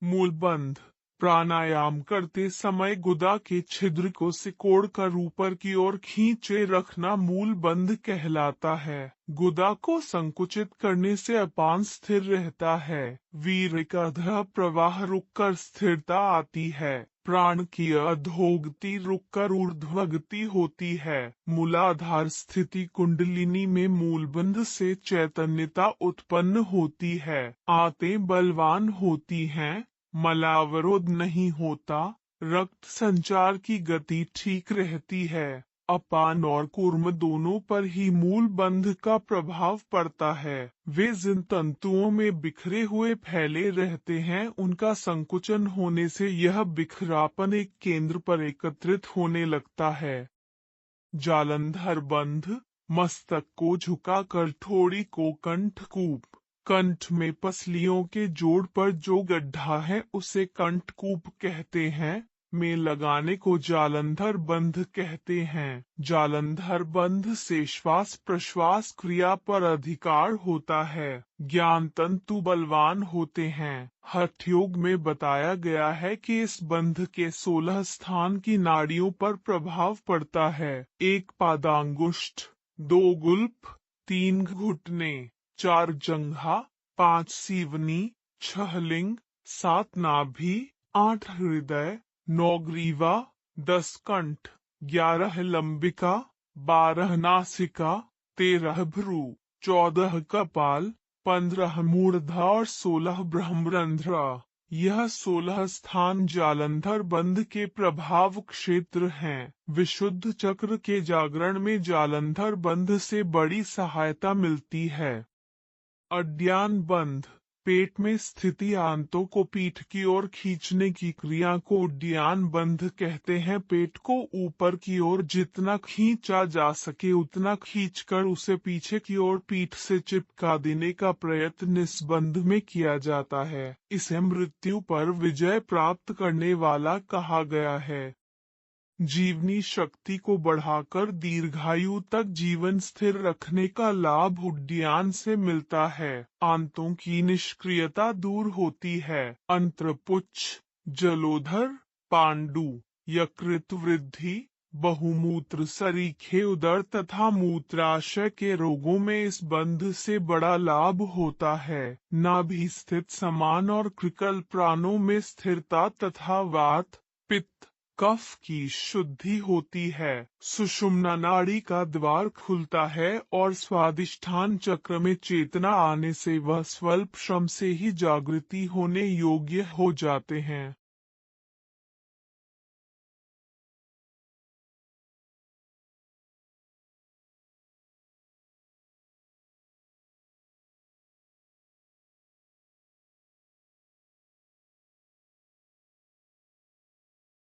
मूलबंध। प्राणायाम करते समय गुदा के छिद्र को सिकोड़कर ऊपर की ओर खींचे रखना मूलबंध कहलाता है। गुदा को संकुचित करने से अपान स्थिर रहता है। वीर्य का अधः प्रवाह रुककर स्थिरता आती है। प्राण की अधोगति रुककर ऊर्ध्वगति होती है। मूलाधार स्थिति कुंडलिनी में मूलबंध से चैतन्यता उत्पन्न होती है। आंतें बलवान होती हैं। मलावरोध नहीं होता। रक्त संचार की गति ठीक रहती है। अपान और कूर्म दोनों पर ही मूल बंध का प्रभाव पड़ता है। वे जिन तंतुओं में बिखरे हुए फैले रहते हैं उनका संकुचन होने से यह बिखरापन एक केंद्र पर एकत्रित होने लगता है। जालंधर बंध। मस्तक को झुकाकर ठोड़ी को कंठकूप। कंठ में पसलियों के जोड़ पर जो गड्ढा है उसे कंठकूप कहते हैं। में लगाने को जालंधर बंध कहते हैं। जालंधर बंध से श्वास प्रश्वास क्रिया पर अधिकार होता है। ज्ञान तंतु बलवान होते हैं। हठ योग में बताया गया है कि इस बंध के 16 स्थान की नाड़ियों पर प्रभाव पड़ता है। 1 पादांगुष्ठ, 2 गुल्फ, 3 घुटने, 4 जंघा, 5 सीवनी, 6 लिंग, 7 नाभि, 8 हृदय, 9 ग्रीवा, 10 कंठ, 11 लंबिका, 12 नासिका, 13 भ्रू, 14 कपाल, 15 मूर्धा और 16 ब्रह्मरंध्र। यह 16 स्थान जालंधर बंध के प्रभाव क्षेत्र हैं। विशुद्ध चक्र के जागरण में जालंधर बंध से बड़ी सहायता मिलती है। अड्यान बंध। पेट में स्थिति आंतों को पीठ की ओर खींचने की क्रिया को उड्डयन बंध कहते हैं। पेट को ऊपर की ओर जितना खींचा जा सके उतना खींचकर उसे पीछे की ओर पीठ से चिपका देने का प्रयत्न इस बंध में किया जाता है। इसे मृत्यु पर विजय प्राप्त करने वाला कहा गया है। जीवनी शक्ति को बढ़ाकर दीर्घायु तक जीवन स्थिर रखने का लाभ उड्डयन से मिलता है। आंतों की निष्क्रियता दूर होती है। अंत्रपुच्छ, जलोधर, पांडु, यकृत वृद्धि, बहुमूत्र सरीखे उदर तथा मूत्राशय के रोगों में इस बंध से बड़ा लाभ होता है। नाभि स्थित समान और कृकल प्राणों में स्थिरता तथा वात, पित्त, कफ की शुद्धि होती है। सुषुम्ना नाड़ी का द्वार खुलता है और स्वादिष्ठान चक्र में चेतना आने से वह स्वल्प श्रम से ही जागृति होने योग्य हो जाते हैं।